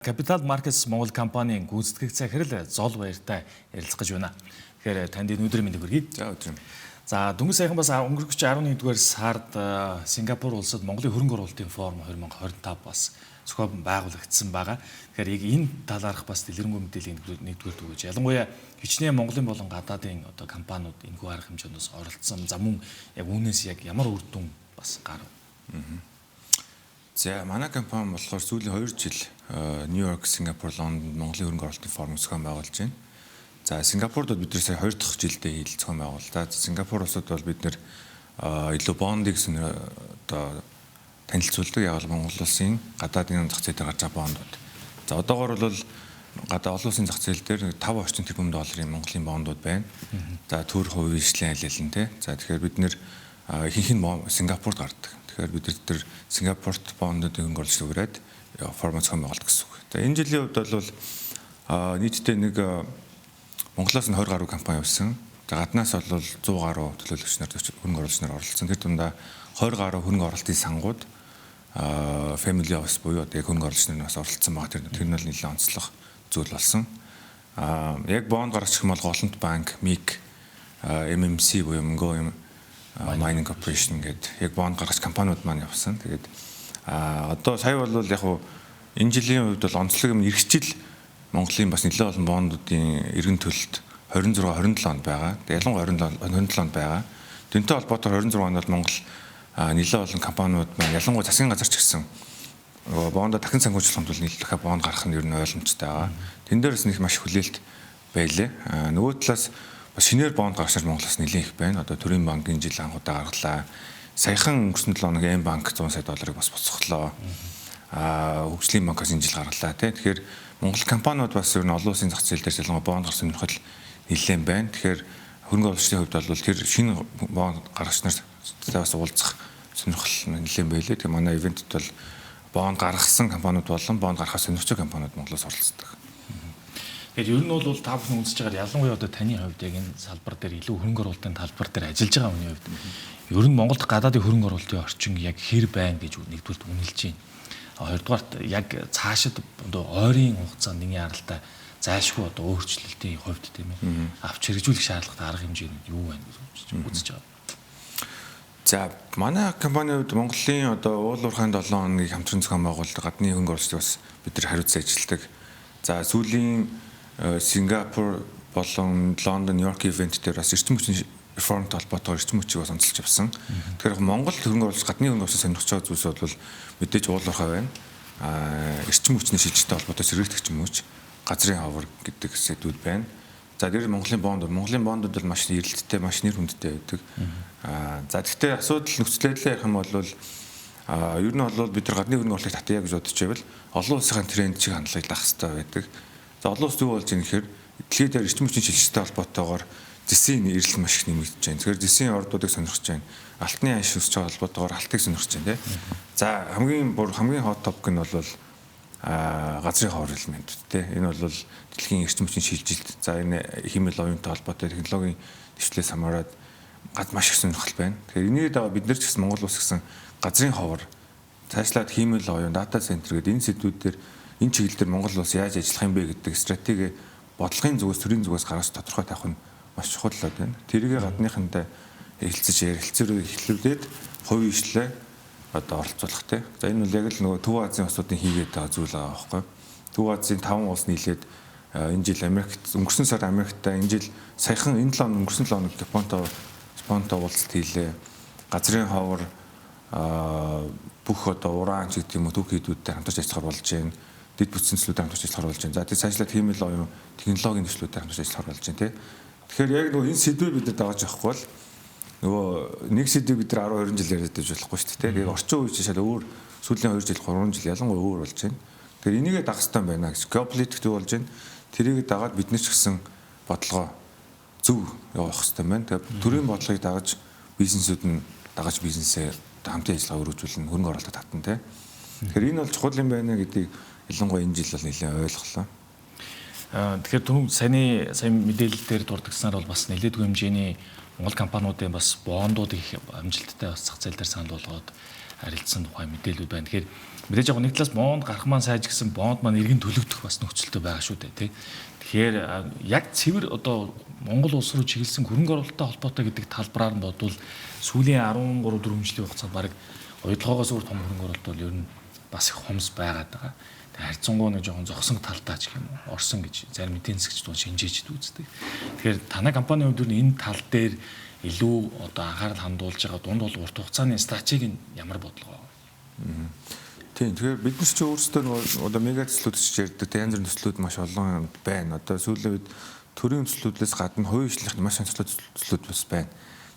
Capital Markets Монгол компанийн гүйцэтгэгч захирал Зол баяртай ярилцах гэж байна. Тэгэхээр танд энэ өдрийн мэндийг хүргэе. За өдрийн. За дөнгөж саяхан бас өнгөрөх 11-р сард Сингапур улсад Монголын хөрөнгө оруулалтын форум 2025 бас зохион байгуулагдсан байгаа. Тэгэхээр яг энэ талаарх бас дэлгэрэнгүй мэдээлэл нэгдүгээр өгөөж. Ялангуяа хичнээн Монголын болон гадаадын компаниуд энэхүү арга хэмжээндээс оролцсон. За мөн яг үүнээс яг ямар үр дүн бас гарав. За манай компани болохоор сүүлийн 2 жил Нью-Йорк, Сингапур, Лондонд Монголын хөрөнгө оруулалтын форум зохион байгуулж байна. За Сингапурд бид нар сая 2 дахь жилдээ хил зохион байгууллаа. Сингапур улсад бол бид нар илүү бондыг одоо танилцуулдаг. Яг бол Монгол улсын гадаадын зах зээл дээр гарч байгаа бондууд. За одоогоор бол гадаа олон улсын зах зээл дээр 5 орчим тэрбум долларын Монголын бондууд байна. За төр хувийн хвшлийн айлын тий. За тэгэхээр бид нэр ихэнх нь Сингапурд гардаг. Тэгэхээр бид тэр Сингапурт бондуудын хөрөнгө оруулалт өрөөд формат зохион байгуулалт гэсэн үг. За энэ жилийн хувьд бол нийтдээ нэг Монголоос нь 20 гаруй компани явсан. За гаднаас бол 100 гаруй төлөөлөгч нар хөрөнгө оруулагч нар оролцсон. Тэр дундаа 20 гаруй хөрөнгө оруулалтын сангууд family office буюу одоо яг хөрөнгө оруулагч нар бас оролцсон байгаа. Тэр нь бол нэлээд онцлог зүйл болсон. Яг бонд гаргачих юм бол Голланд банк, МИК, MMC буюу Mongolian Mining Corporation гэдэг яг бонд гаргаж компаниуд маань явсан. Тэгээд одоо сая бол яг энэ жилийн хувьд бол онцлог юм эх жил Монголын бас нэлээд олон бондуудын эргэн төлөлт 26-27 онд байгаа. Тэгээд ялангуяа 27 онд байгаа. Тэнтэй холбоотойгоор 26 онд бол Монгол нэлээд олон компаниуд маань ялангуяа засгийн газар ч гэсэн бондо дахин санхүүжүүлэхэд бол нэлээд дахиад бонд гаргах нь ер нь ойлгомжтой байгаа. Тэн дээрээс нэг маш хүлээлт байлээ. Нөгөө талаас шинээр бонд гаргахаар Монголоос нэлээд их байна. Одоо Төрийн банк энэ жил анхудаа гаргалаа. Саяхан өнгөрсөн 7 хоног М банк 100 сая долларыг бас боцоглоо. Хөгжлийн банкаас энэ жил гаргалаа тий. Тэгэхээр Монгол компаниуд бас ер нь олон улсын зах зээл дээр ялангуяа бонд гаргасан сонирхол нэлээд байна. Тэгэхээр хөрөнгө оруулалтын хувьд бол тэр шинэ бонд гаргагч нартай бас уулзах сонирхол нэлээд байлээ. Тэгээ манай ивентэд бол бонд гаргасан компаниуд болон бонд гаргах сонирхож байгаа компаниуд Монголоос оролцдог. Тэгэхээр ер нь бол та бүхэн үзэж байгаа ялангуяа одоо таны хувьд яг энэ салбар дээр илүү хөрөнгө оруулалтын талбар дээр ажиллаж байгаа хүний хувьд ер нь Монголд гадаадын хөрөнгө оруулалтын орчин яг хэр байна гэж нэгдүгээр үнэлж байна. Хоёрдугаарт яг цаашид одоо ойрын хугацаанд нэгний аралтай зайлшгүй одоо өөрчлөлтийн хувьд тийм ээ авч хэрэгжүүлэх шаардлагатай арга хэмжээ нь юу байна гэж үзэж байгаа. За манай компанийн хувьд Монголын одоо уул уурхайн 7 хоногийг хамтран зохион байгуулалт гадны хөрөнгө оруулалтыг бас бид нар хариуцсан ажилладаг. За сүүлийн Сингапур болон Лондон, Нью-Йорк ивент дээр бас эрчим хүчний реформт холбоотойгоор эрчим хүчийг бас онцолж авсан. Тэгэхээр Монгол хөрөнгө оруулалт гадны хөрөнгө оруулалт сонирхож байгаа зүйлс бол мэдээж уул уурхай байна. Эрчим хүчний шилжилттэй холбоотой сэргийлэх эрчим хүч, газрын хавар гэдэг сэдвүүд байна. За дээр Монголын бондууд бол маш эрэлттэй, маш нэр хүндтэй байдаг. За гэхдээ асуудал нөхцөлөдлөө ярих юм бол ер нь бол бид нар гадны хөрөнгө оруулалтыг татъя гэж бодож байвал олон улсын тренд шиг хандлагыг дагах хэрэгтэй байдаг. За олон улс юу болж байгаа нөхөр дэлхийд эрчим хүчний шилжилттэй холбоотойгоор зэсийн эрэлт маш их нэмэгдэж байна. Тэгэхээр зэсийн ордуудыг сонирхож байна. Алтны аш өсч байгаа холбоотойгоор алтыг сонирхож байна тий. За хамгийн hot topic нь бол газрын хавар элемент тий. Энэ бол дэлхийн эрчим хүчний шилжилт. За энэ химэл оюунтай холбоотой технологийн дэвшлээс хамаарат маш их сонирхол байна. Тэгэхээр энэний дага бид нар ч гэсэн Монгол улс гэсэн газрын хавар цаашлаад химэл оюун дата центр гэдэг энэ сэдвүүд дээр энэ чиглэл дээр Монгол улс яаж ажиллах юм бэ гэдэг стратеги бодлогын зүгээс төрийн зүгээс гаргаж тодорхой тавих нь маш чухал байна. Тэрийг гадныхантай ярилцаж эхлүүлээд хувийн ишлээ одоо оролцуулах тий. За энэ бол яг л нөгөө Төв Азийн улсуудын хийгээд байгаа зүйл байгаа байхгүй. Төв Азийн 5 улс нийлээд энэ жил Америкт өнгөрсөн сар Америктай энэ жил саяхан энэ 7 хоног өнгөрсөн 7 хоног Японтой уулзалт хийлээ. Газрын ховор бүх одоо уран ч гэдэг юм уу түүх хийдүүдтэй хамтарч ажиллахаар болж байна. Дэд бүтцэнслүүдээр хамтарч ажиллахаар болж байна. За тийм цаашлаад химэл оюун технологийн дэвшлүүдээр хамтарч ажиллахаар болж байна тий. Тэгэхээр яг нөгөө энэ сэдвийг бид нар дааж авахгүй бол нөгөө нэг сэдвийг бид нар 10 20 жил яриад байж болохгүй шүү дээ. Тэгээд орчин үеийн шал өөр сүүлийн 2 жил 3 жил ялангуяа өөр болж байна. Тэгэхээр энийгээ дагах хэрэгтэй байна гэж геополитик зүйл болж байна. Тэрийг дагаад бид нар ч гэсэн бодлогоо зөв явуулах хэрэгтэй байна. Тэгээд төрийн бодлогыг дагаж бизнесүүд нь дагаж бизнесээ хамтын ажиллагаа өргөжүүлнэ хөрөнгө оруулалт татна тий. Тэгэхээр энэ бол чухал юм байна гэдгийг ялангуяа энэ жил бол нэлээд ойлголоо. Тэгэхээр түрүү сайн мэдээлэл дээр дурдгснаар бол бас нэлээдгүй хэмжээний Монгол компаниудын бас бондууд их амжилттай бас зах зээл дээр санал болгоод харилцсан тухай мэдээлүүд байна. Тэгэхээр Мэдээж яг нэг талаас бонд гарах маань сайж гэсэн бонд маань иргэн төлөгдөх бас нөхцөлтэй байгаа шүү дээ тий. Тэгэхээр яг цэвэр одоо Монгол улс руу чиглэсэн хөрөнгө оруулалттай холбоотой гэдэг талбараар нь бодвол сүүлийн 13 4 жилийн хугацаанд баг оюутлогоос өөр том хөрөнгө оруулалт бол ер нь бас их хомс байгаад байгаа. Тэгээ харьцангуй нэг жоохон зогсон талтай ч юм уу орсон гэж зарим эдийн засгч тул шинжээчд үздэг. Тэгэхээр танай компанийн хувьд энэ тал дээр илүү одоо анхаарал хандуулж байгаа дунд бол урт хугацааны стратеги нь ямар бодлого байна? Тийм. Тэгэхээр бид нар ч өөрсдөө одоо мега төслүүд ч ярьдаг. Янз бүрийн төслүүд маш олон байна. Одоо сүүлийн үед төрийн төслүүдээс гадна хувийн хөгжлийн маш онцлог төслүүд бас байна.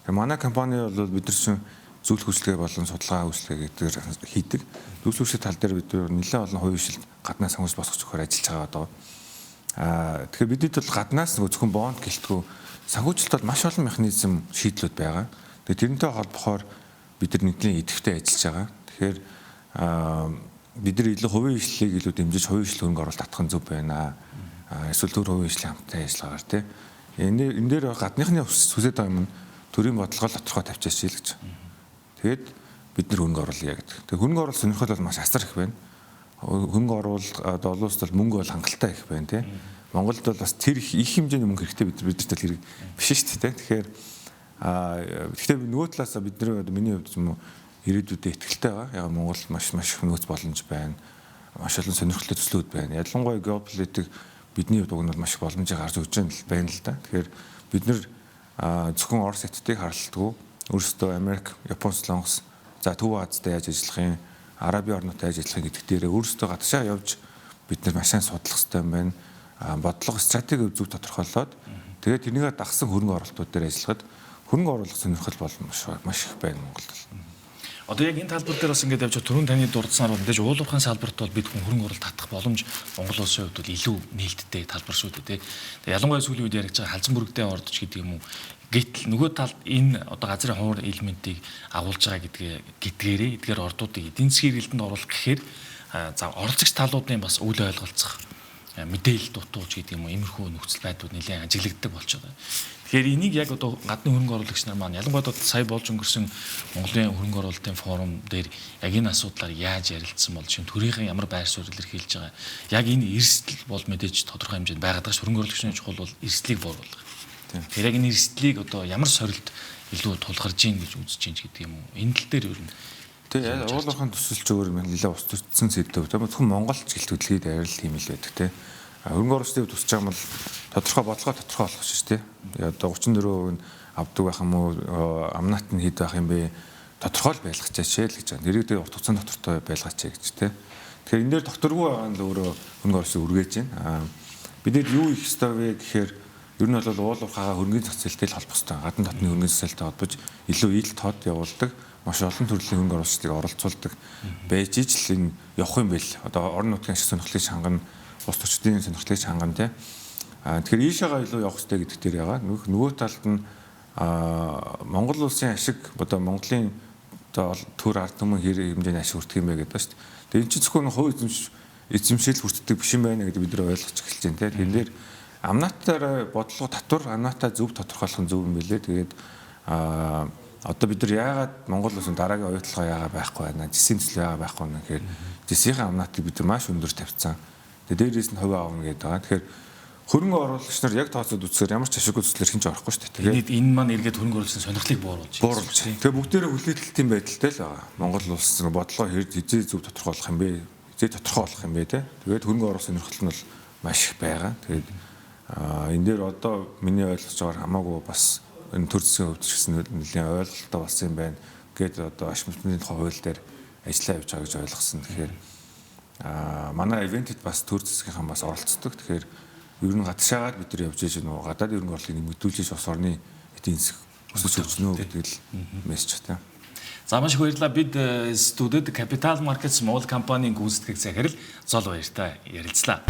Тэгэхээр манай компани бол бид нар чинь зөвлөх үйлчлэгээ болон судалгаа үйлчлэгээ гэдгээр хийдэг. Зөвлөх үйлчлэгээ тал дээр бид нэлээд олон хувийн хөгжилд гаднаас хүмүүс босгож өгөхөөр ажиллаж байгаа. Тэгэхээр бидэд бол гаднаас зөвхөн бонд гэлтгүү санхүүжилт бол маш олон механизм шийдлүүд байгаа. Тэгээд тэрнтэй холбохоор бид нар нэгдлийн идэвхтэй ажиллаж байгаа. Тэгэхээр бид нар илүү хувийн хөгжлийг илүү дэмжиж хувийн хөгжлийн хөрөнгө оруулалт татах нь зөв байна. Эсвэл төр хувийн хөгжлийн хамттай ажиллагаар тий. Энэ дээр гадныхны хүсэж байгаа юм төрийн бодлогоо тодорхой тавьчихсан шил гэж. Тэгээд бид нар хөрөнгө оруулъя гэдэг. Тэгээд хөрөнгө оруулалт сонирхол бол маш асар их байна. Хөрөнгө оруулалт одоо улс төр мөнгө бол хангалттай их байна тий. Монголд бол бас тэр их хэмжээний мөнгө хэрэгтэй бидэрт л хэрэг биш шүү дээ. Тэгэхээр тэгэхээр нөгөө талаас бид нар миний хувьд юм уу ирээдүйдээ ихтэй байгаа. Яг Монголд маш их нөөц боломж байна. Маш олон сонирхолтой төслүүд байна. Ялангуяа геополитик бидний хувьд уг нь маш их боломжийг гарч өгч байна л да. Тэгэхээр бид нар зөвхөн Орос хятадыг харалтгүй өөрсдөө Америк, Япон, Солонгос за Төв Азиад яаж ажиллах юм, Арабын орнуудад яаж ажиллах гэдэг дээрээ өөрсдөө гадаашаа явж бид нар маш сайн судлах хэрэгтэй юм байна. Бодлого стратеги зөв тодорхойлоод тэгээд тэрнийг дагсан хөрөнгө оруулалтууд дээр ажиллахад хөрөнгө оруулах сонирхол бол маш их байна Монголд. Одоо яг энэ талбар дээр бас ингээд явж түрүүн таны дурдсанаар бол мэдээж уулуурхайн салбарт бол бид хүн хөрөнгө оруулалт татах боломж Монгол улсын хувьд бол илүү нээлттэй талбар шүү дээ. Тэгээ ялангуяа сүүлийн үед яригдж байгаа халзан бүрэгдээ ордож гэдэг юм уу. Гэтэл нөгөө талд энэ одоо газрын хуур элементийг агуулж байгаа гэдгээрээ эдгээр ордуудыг эдийн засгийн эргэлтэнд оруулах гэхээр за оролцогч талуудын бас үйл ойлголцох мэдээлэл дутууж гэдэг юм уу иймэрхүү нөхцөл байдлууд нэлээд ажиглагддаг болчиход байна. Тэгэхээр энийг яг одоо гадны хөрөнгө оруулагч нар маань ялангуяа одоо сая болж өнгөрсөн Монголын хөрөнгө оруулалтын форум дээр яг энэ асуудлаар яаж ярилцсан бол шинэ төрийн ямар байр суурь илэрхийлж байгаа. Яг энэ эрсдэл бол мэдээж тодорхой хэмжээнд байгаад байгаа ш хөрөнгө оруулагчны чухал бол эрсдлийг бууруулах. Тэгэхээр яг энэ эрсдлийг одоо ямар сорилт илүү тулгарж гин гэж үзэж гин гэдэг юм уу. Энэ тал дээр ер нь тэгээ уулуурхайн төсөлч өөр нэлээд ус төрсөн сэдв. Зөвхөн Монголч гэлтгүүлгээд ярил тийм л байдаг те. Хөрөнгө оруулалтын төсөж байгаа юм бол тодорхой бодлого тодорхой болох шүү дээ. Одоо 34% авдаг байх юм уу, амнат нь хэд байх юм бэ? Тодорхой л байлгачаач л гэж байна. Нэрийг урт хугацааны доктортой байлгаач гэж те. Тэгэхээр энэ дээр докторгүй байгаа нь л өөрөө хөрөнгө оруулалтыг үргээж байна. Бидэд юу их ёстой вэ гэхээр ер нь бол уулуурхайгаа хөрөнгөний зах зээлтэй л холбох ёстой. Гадны дотны хөрөнгөний зах зээлтэй холбож илүү ил тод явуулдаг. Маш олон төрлийн хөрөнгө оруулалтыг оролцуулдаг байж ижил энэ явах юм бэл. Одоо орон нутгийн ашиг сонирхлыг хангана, улс төрчдийн сонирхлыг хангана тий. Тэгэхээр ийшээгаа илүү явах хэрэгтэй гэдэг дээр яагаад нөгөө талд нь Монгол улсын ашиг одоо Монголын одоо төр ард түмэн хэр хэмжээний ашиг хүртэх юм бэ гэдэг ба шүү дээ. Тэгээ эн чинь зөвхөн хувь эзэмшил хүртдэг биш юм байна гэдэг бид нар ойлгож эхэлж байна тий. Тэгэхээр дээр амнаатаар бодлого татвар амнаатаа зөв тодорхойлох нь зөв юм билээ. Тэгээд одоо бид нар яагаад Монгол улсын дараагийн оюутлага яагаад байхгүй байна? Жисийн төсөл яагаад байхгүй байна гэхээр жисийн амнаатыг бид нар маш өндөр тавьсан. Тэгээ дээрээс нь хувь аавна гэдэг байгаа. Тэгэхээр хөрөнгө оруулагч нар яг тооцоод үзэхээр ямар ч ашиггүй төслөөр хинч орохгүй шүү дээ. Тэгээд энэ маань эргээд хөрөнгө оруулалтын сонирхлыг бууруулж. Тэгээ бүгдээрээ хүлээдэлтийн байдалтай л байгаа. Монгол улсын бодлого хизээ зөв тодорхойлох юм бэ? Хизээ тодорхойлох юм бэ те? Тэгээд хөрөнгө оруулах сонирхол нь бол маш их байгаа. Тэгээд энэ дээр одоо миний ойлгож байгаагаар хамаагүй бас энэ төр засгийн хувьд ч гэсэн нэлийн ойлголттой болсон юм байна. Гээд одоо ашигтны хууль дээр ажиллаа явж байгаа гэж ойлгосон. Тэгэхээр манай ивентэд бас төр засгийнхан бас оролцдог. Тэгэхээр ер нь гадшаагаар бид нар явж ийж нөө гадаад хөрөнгө оруулалтыг нэмэгдүүлж ус орны эдийн засаг өсөж өгнө гэдэг л мессеж та. За маш их баярлалаа. Бид студид Capital Markets Mall компанийн гүйцэтгэх захирал Зол баяртай ярилцлаа.